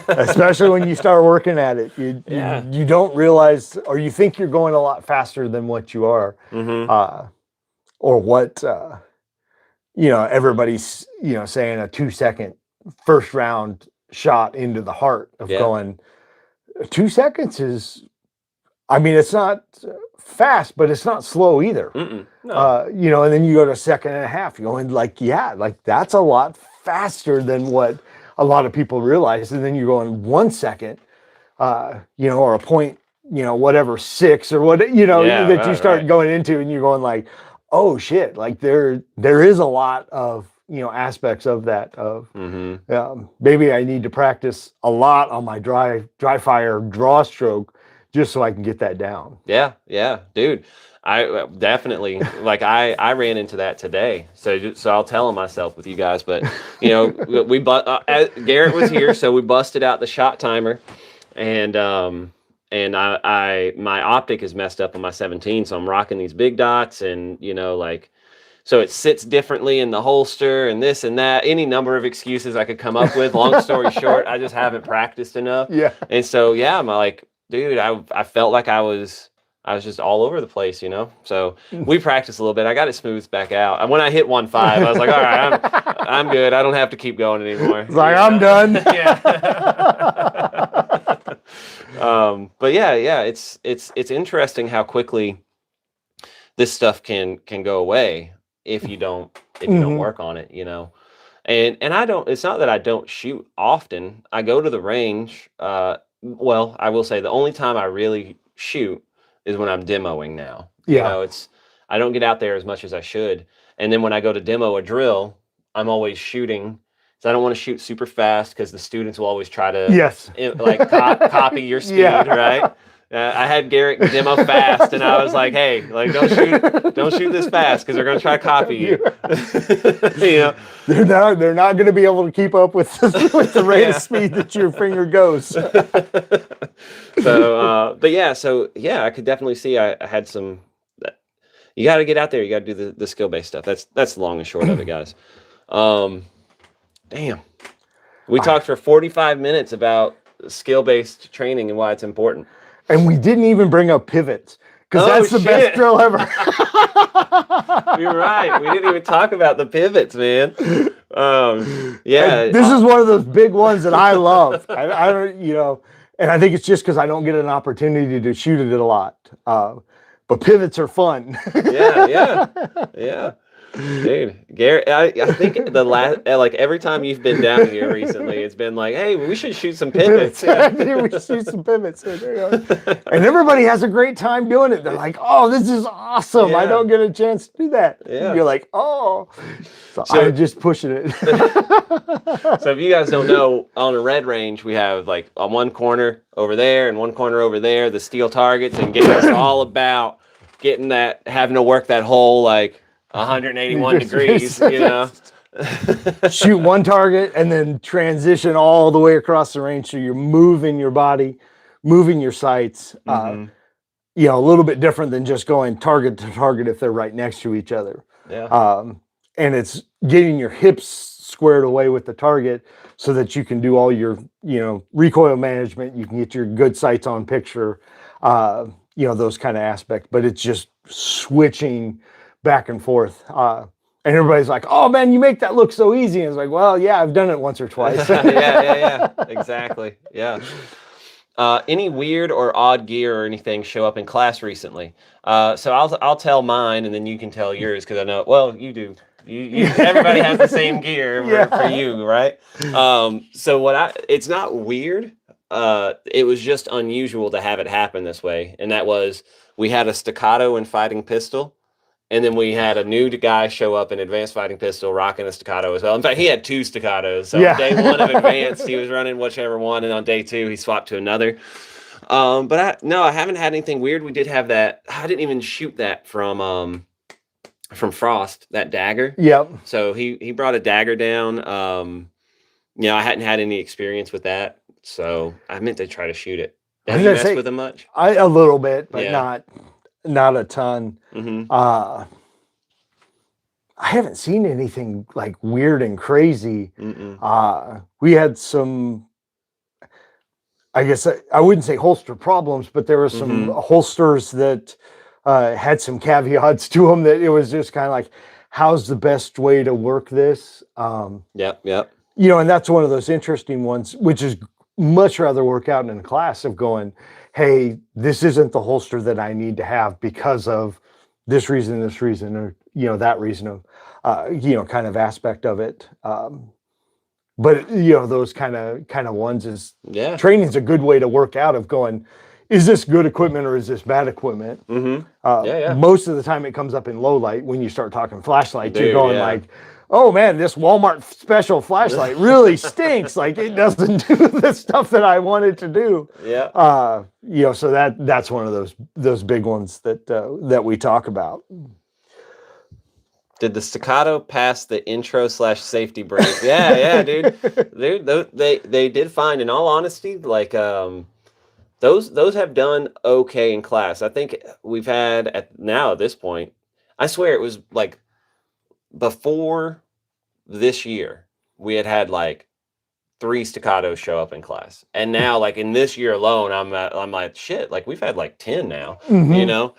Especially when you start working at it, you don't realize, or you think you're going a lot faster than what you are, or what everybody's saying a 2-second first round shot into the heart of going 2 seconds is. I mean, it's not fast, but it's not slow either.
No.
And then you go to 1.5 seconds, you're going like that's a lot faster than what a lot of people realize. And then you're going 1 second, or a point, whatever 6 or what, that you start going into, and you're going like, oh shit, like there is a lot of, aspects of that of maybe I need to practice a lot on my dry fire draw stroke just so I can get that down.
Yeah, dude. I definitely I ran into that today. So I'll tell myself with you guys, but Garrett was here, so we busted out the shot timer, and I my optic is messed up on my 17, so I'm rocking these big dots, and so it sits differently in the holster and this and that. Any number of excuses I could come up with. Long story short, I just haven't practiced enough.
Yeah.
And so I'm like, dude, I felt like I was just all over the place, So we practiced a little bit. I got it smoothed back out. And when I hit 1.5, I was like, all right, I'm good. I don't have to keep going anymore.
It's like, I'm done.
But it's interesting how quickly this stuff can go away if you don't work on it, And I don't. It's not that I don't shoot often. I go to the range. Well, I will say the only time I really shoot is when I'm demoing now.
Yeah.
I don't get out there as much as I should. And then when I go to demo a drill, I'm always shooting So I don't want to shoot super fast because the students will always try to
Yes.
like copy your speed,
Yeah.
right? I had Garrett demo fast, and I was like, "Hey, like don't shoot this fast because they're gonna try to copy you." You know,
they're not going to be able to keep up with the rate of speed that your finger goes.
So, but yeah, I could definitely see I had some. You got to get out there. You got to do the skill based stuff. That's the long and short of it, guys. Damn, we talked for 45 minutes about skill based training and why it's important.
And we didn't even bring up pivots because that's the best drill ever.
You're right. We didn't even talk about the pivots, man. Yeah,
and this is one of those big ones that I love. I don't, you know, and I think it's just because I don't get an opportunity to shoot it a lot. But pivots are fun.
Yeah. Dude, Garrett, I think the last, like every time you've been down here recently, it's been like, hey, we should shoot some pivots.
We should shoot some pivots. And everybody has a great time doing it. They're like, oh, this is awesome. I don't get a chance to do that. Yeah. You're like, oh. So I'm just pushing it.
So if you guys don't know, on a red range, we have like on one corner over there and one corner over there, the steel targets, and Garrett's all about getting that, having to work that whole like 181 degrees, you know.
Shoot one target and then transition all the way across the range, so you're moving your body, moving your sights. You know, a little bit different than just going target to target if they're right next to each other. And it's getting your hips squared away with the target so that you can do all your, you know, recoil management. You can get your good sights on picture, you know, those kind of aspects. But it's just switching back and forth. And everybody's like, oh man, you make that look so easy. And it's like, well, yeah, I've done it once or twice.
Yeah. Exactly. Yeah. Any weird or odd gear or anything show up in class recently? So I'll tell mine and then you can tell yours because I know, well, you do. Everybody has the same gear for you, right? So it's not weird. It was just unusual to have it happen this way. And that was, we had a staccato and fighting pistol. And then we had a new guy show up in advanced fighting pistol rocking a staccato as well. In fact, he had two staccatos. So day one of advanced, he was running whichever one. And on day two, he swapped to another. But I haven't had anything weird. We did have that. I didn't even shoot that from Frost, that dagger.
Yep.
So he brought a dagger down. You know, I hadn't had any experience with that. So I meant to try to shoot it. Have you messed with them much?
A little bit, but not a ton. I haven't seen anything like weird and crazy. We had some, I guess I wouldn't say holster problems, but there were some holsters that had some caveats to them that it was just kind of like, how's the best way to work this?
Yep.
You know, and that's one of those interesting ones, which is much rather work out in a class of going, hey, this isn't the holster that I need to have because of this reason, or, you know, that reason of, you know, kind of aspect of it. But, you know, those kind of ones is training's a good way to work out of going, is this good equipment or is this bad equipment? Most of the time it comes up in low light when you start talking flashlights. You're going like, oh man, this Walmart special flashlight really stinks. Like it doesn't do the stuff that I wanted to do. You know, so that's one of those big ones that we talk about.
Did the staccato pass the intro/safety break? Yeah, dude. They did fine. In all honesty, like those have done okay in class. I think we've had at this point, I swear it was like before this year, we had like 3 staccatos show up in class. And now like in this year alone, I'm like, shit, like we've had like 10 now, you know?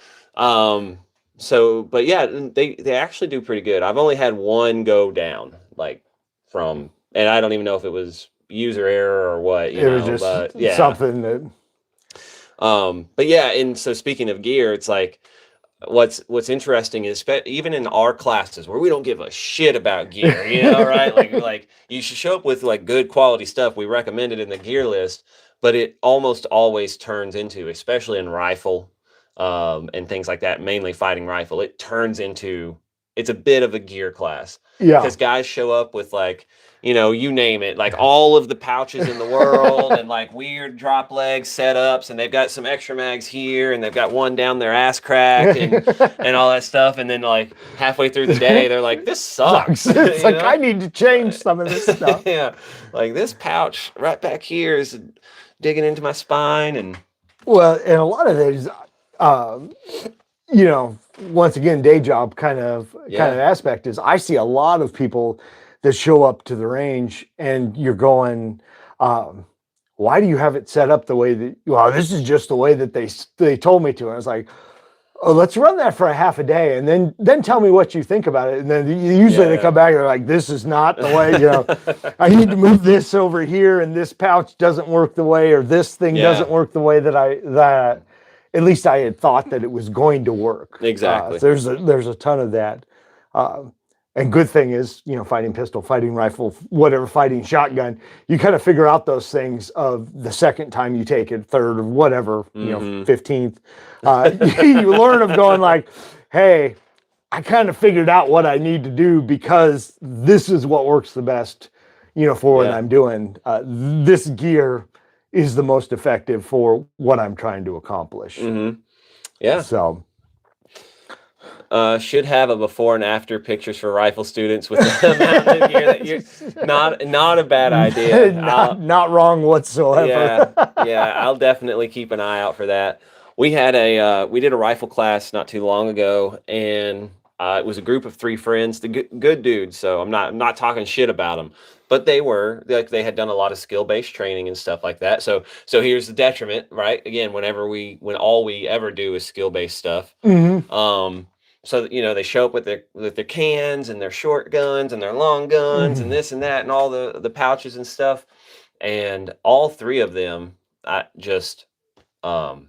So, but yeah, they actually do pretty good. I've only had one go down, like and I don't even know if it was user error or what, you know,
was just something that.
But yeah, and so speaking of gear, it's like, what's interesting is even in our classes where we don't give a shit about gear, you know, right? Like you should show up with like good quality stuff. We recommend it in the gear list, but it almost always turns into, especially in rifle, and things like that, mainly fighting rifle, it's a bit of a gear class. Because guys show up with like, you name it, like all of the pouches in the world and like weird drop leg setups, and they've got some extra mags here, and they've got one down their ass crack and all that stuff. And then like halfway through the day, they're like, "This sucks."
It's like, I need to change some of this stuff.
Yeah, like this pouch right back here is digging into my spine. And
well, and a lot of it is, once again, day job kind of aspect is I see a lot of people that show up to the range and you're going, why do you have it set up the way that, well, this is just the way that they told me to. And I was like, oh, let's run that for a half a day and then tell me what you think about it. And then usually they come back and they're like, this is not the way, I need to move this over here and this pouch doesn't work the way, or this thing doesn't work the way that at least I had thought that it was going to work.
Exactly.
There's a ton of that. And good thing is, fighting pistol, fighting rifle, whatever, fighting shotgun, you kind of figure out those things of the second time you take it, third or whatever, 15th. You learn of going like, hey, I kind of figured out what I need to do because this is what works the best, for what I'm doing. This gear is the most effective for what I'm trying to accomplish.
Mm-hmm. Yeah.
So.
Should have a before and after pictures for rifle students with the amount of gear that you're not a bad idea.
not wrong whatsoever.
Yeah, I'll definitely keep an eye out for that. We had we did a rifle class not too long ago, and it was a group of 3 friends, the good dudes. So I'm not talking shit about them, but they had done a lot of skill-based training and stuff like that. So here's the detriment, right? Again, when all we ever do is skill-based stuff.
Mm-hmm.
So they show up with their cans and their short guns and their long guns and this and that and all the pouches and stuff, and all 3 of them, two of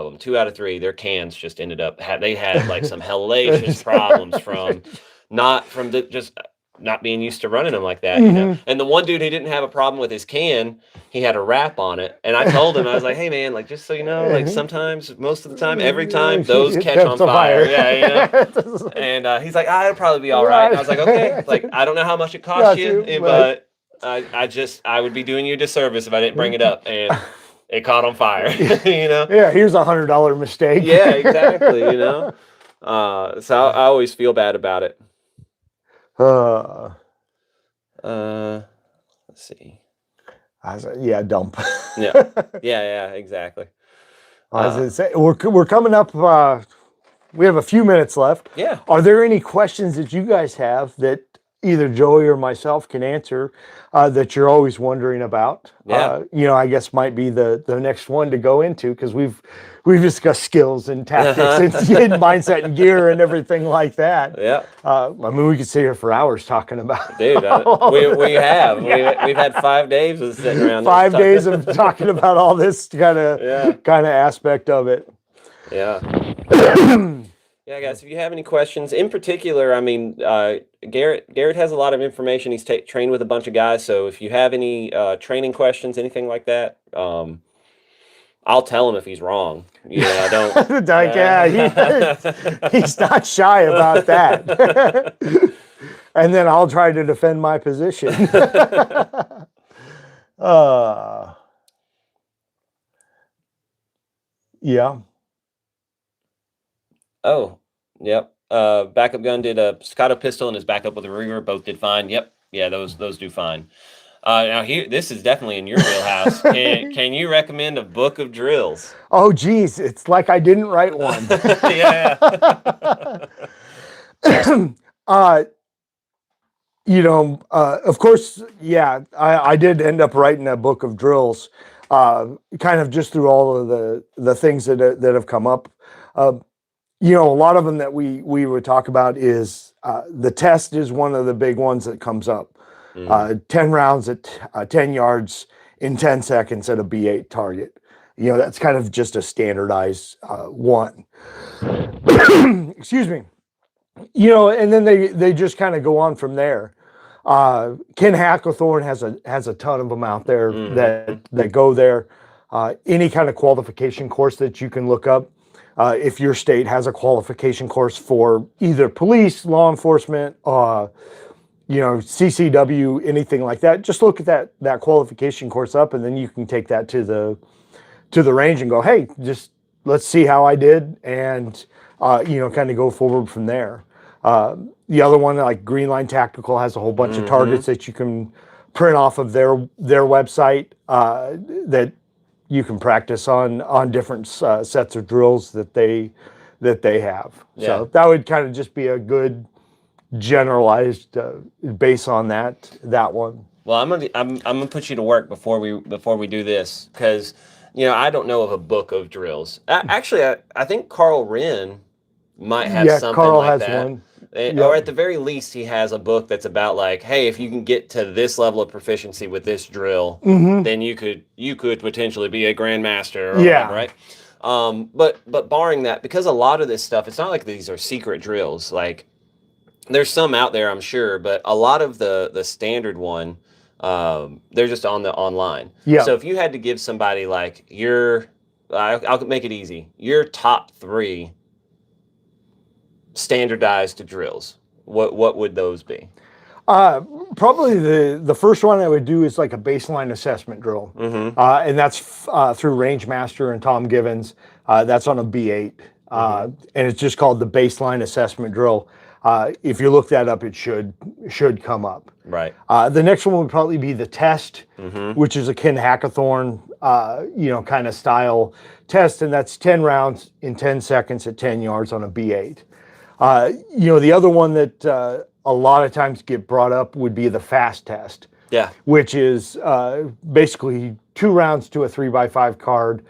them, 2 out of 3, their cans just ended up they had like some hellacious problems from not being used to running them like that, And the one dude, he didn't have a problem with his can. He had a wrap on it. And I told him, I was like, hey man, like, just so you know, like sometimes, most of the time, every time, those catch on fire. Yeah, And he's like, it'll probably be all right. And I was like, okay, like, I don't know how much it cost you, but I would be doing you a disservice if I didn't bring it up. And it caught on fire,
Yeah, here's $100 mistake.
Yeah, exactly, So I always feel bad about it. Let's see.
Dump.
Yeah, exactly.
We're coming up. We have a few minutes left.
Yeah.
Are there any questions that you guys have that either Joey or myself can answer that you're always wondering about?
Yeah.
I guess might be the next one to go into, because we've discussed skills and tactics and mindset and gear and everything like that.
Yeah.
We could sit here for hours talking about.
Dude, we have. We've had 5 days of sitting around.
5 days of talking about all this kind of aspect of it.
Yeah. Yeah, guys, if you have any questions, in particular, I mean, Garrett has a lot of information. He's trained with a bunch of guys. So if you have any training questions, anything like that, I'll tell him if he's wrong. I don't.
He's not shy about that. And then I'll try to defend my position. Yeah.
Oh, yep. Backup gun did a Staccato pistol and his backup with a Ruger. Both did fine. Yep. Yeah, those do fine. Now this is definitely in your wheelhouse. Can you recommend a book of drills?
Oh, geez, it's like I didn't write one.
Yeah.
Of course, I did end up writing a book of drills, kind of just through all of the things that have come up. A lot of them that we would talk about is the test is one of the big ones that comes up. 10 rounds at 10 yards in 10 seconds at a B8 target. That's kind of just a standardized one. Excuse me. And then they just kind of go on from there. Ken Hacklethorne has a ton of them out there that go there. Any kind of qualification course that you can look up. If your state has a qualification course for either police, law enforcement, CCW, anything like that, just look at that qualification course up, and then you can take that to the range and go, hey, just let's see how I did, and kind of go forward from there. The other one, like Green Line Tactical, has a whole bunch of targets that you can print off of their website that you can practice on different sets of drills that they have.
Yeah.
So that would kind of just be a good generalized base on that one.
Well, I'm gonna put you to work before we do this, because I don't know of a book of drills. Actually, I think Carl Wren might have something
Carl
like
has
that.
one.
Or at the very least, he has a book that's about like, hey, if you can get to this level of proficiency with this drill, then you could potentially be a grandmaster or whatever, right? But barring that, because a lot of this stuff, it's not like these are secret drills. Like, there's some out there, I'm sure, but a lot of the standard one, they're just on the online.
Yeah.
So if you had to give somebody like I'll make it easy, your top 3 standardized drills, what would those be?
Probably the first one I would do is like a baseline assessment drill, and that's through Rangemaster and Tom Givens. That's on a B8, and it's just called the baseline assessment drill. If you look that up, it should come up.
Right.
The next one would probably be the test, which is a Ken Hackathorn, kind of style test, and that's 10 rounds in 10 seconds at 10 yards on a B8. The other one that a lot of times get brought up would be the fast test.
Yeah.
Which is basically 2 rounds to a 3x5 card,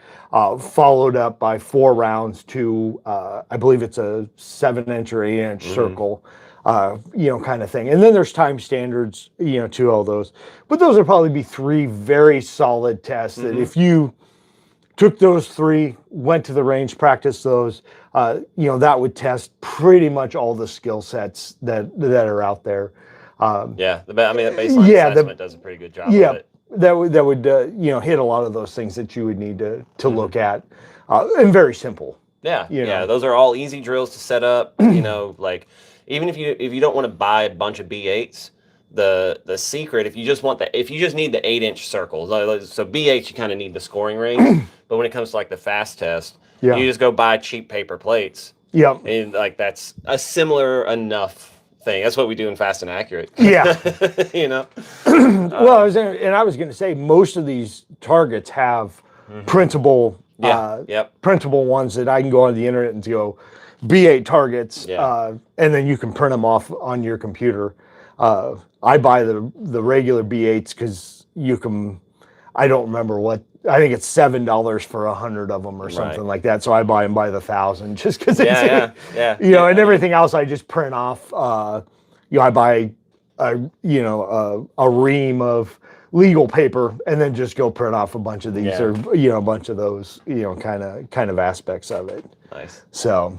followed up by 4 rounds to, I believe it's a 7-inch or 8-inch circle, kind of thing. And then there's time standards, to all those. But those would probably be 3 very solid tests that if you took those 3, went to the range, practiced those, that would test pretty much all the skill sets that are out there.
That baseline assessment does a pretty good job of it.
That would hit a lot of those things that you would need to look at, and very simple.
Yeah, those are all easy drills to set up. Like, even if you don't want to buy a bunch of B8s, the secret, if you just need the 8-inch circles, so B8 you kind of need the scoring range, but when it comes to like the fast test, you just go buy cheap paper plates.
Yep.
And like that's a similar enough thing. That's what we do in Fast and Accurate.
Yeah.
Well,
I was going to say most of these targets have printable printable ones that I can go on the internet and go B8 targets, and then you can print them off on your computer. I buy the regular B8s because you can. I don't remember what. I think it's $7 for 100 of them or something like that. So I buy them by the 1,000 just because it's and everything else I just print off. I buy a ream of legal paper and then just go print off a bunch of these or a bunch of those kind of aspects of it.
Nice.
So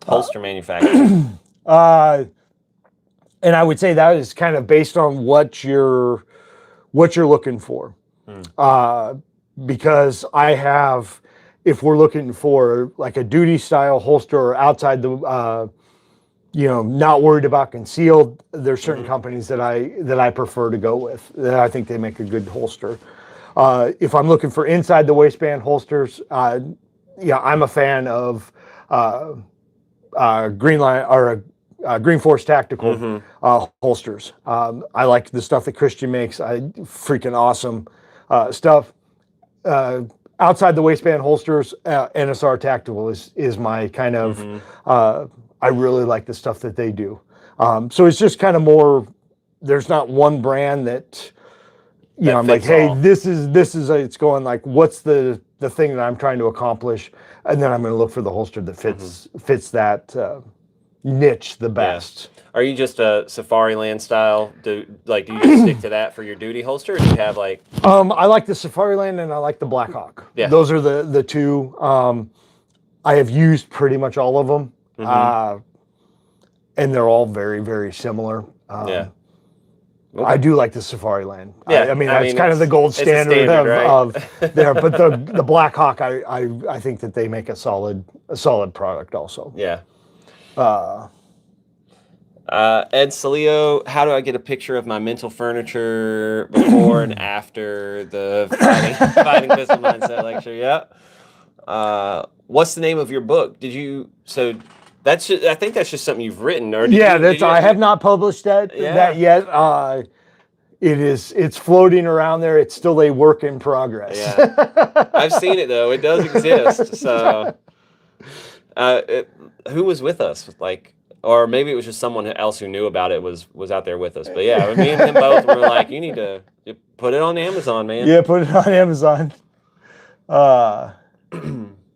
holster manufacturing.
And I would say that is kind of based on what you're looking for. Because if we're looking for like a duty style holster or outside the, not worried about concealed, there's certain companies that I prefer to go with, that I think they make a good holster. If I'm looking for inside the waistband holsters, I'm a fan of Green Line or Green Force Tactical holsters. I like the stuff that Christian makes. Freaking awesome stuff. Outside the waistband holsters, NSR Tactical is my kind of. I really like the stuff that they do. So it's just kind of more. There's not one brand that I'm like, hey, this is it's going like, what's the thing that I'm trying to accomplish, and then I'm going to look for the holster that fits that niche the best.
Yeah. Are you just a Safariland style? Do you just stick to that for your duty holster, or do you have like?
I like the Safariland and I like the Blackhawk. Yeah, those are the two. I have used pretty much all of them, and they're all very, very similar. Okay. I do like the Safariland. Yeah, I mean that's kind of the gold standard of there. But the Blackhawk, I think that they make a solid product also.
Yeah. Ed Salio, how do I get a picture of my mental furniture before and after the fighting pistol mindset lecture? Yep. What's the name of your book? That's just, I think that's just something you've written, or did you
I
actually,
have not published that yet. It's floating around there. It's still a work in progress.
Yeah. I've seen it though. It does exist. So, who was with us? Like, or maybe it was just someone else who knew about it was out there with us. But yeah, me and him both were like, you need to put it on Amazon, man.
Yeah, put it on Amazon.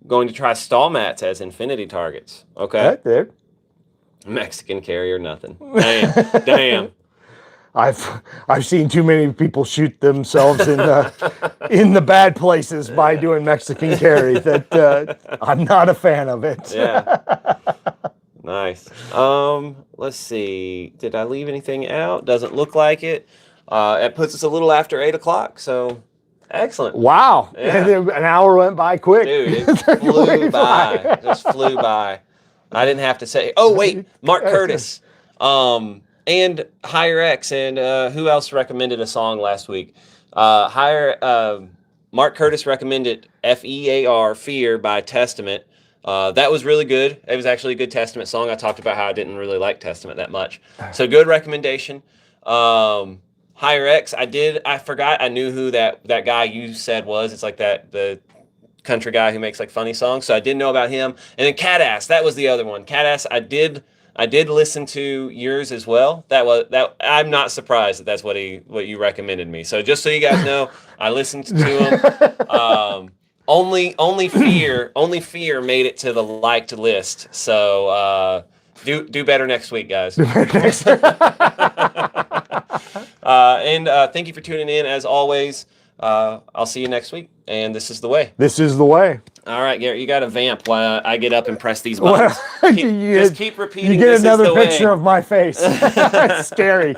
Going to try stall mats as infinity targets. Okay.
Right there.
Mexican carrier, nothing. Damn.
I've seen too many people shoot themselves in the bad places by doing Mexican carry that I'm not a fan of it.
Yeah. Nice. Let's see. Did I leave anything out? Doesn't look like it. It puts us a little after 8 o'clock, so excellent.
Wow.
Yeah.
An hour went by quick.
Dude, it flew by. Just flew by. I didn't have to say, oh wait, Mark Curtis. And Higher X, and who else recommended a song last week? Mark Curtis recommended FEAR, Fear by Testament. That was really good. It was actually a good Testament song. I talked about how I didn't really like Testament that much. So good recommendation. Higher X, I forgot, I knew who that guy you said was. It's like the country guy who makes like funny songs. So I didn't know about him. And then Cat Ass, that was the other one. Cat Ass, I did listen to yours as well. I'm not surprised that's what you recommended me. So just so you guys know, I listened to him. Only fear made it to the liked list. So do better next week, guys. And thank you for tuning in as always. I'll see you next week. And this is the way.
This is the way.
All right, Garrett, you got to vamp while I get up and press these buttons. Just keep repeating.
You get another picture of my face. It's scary.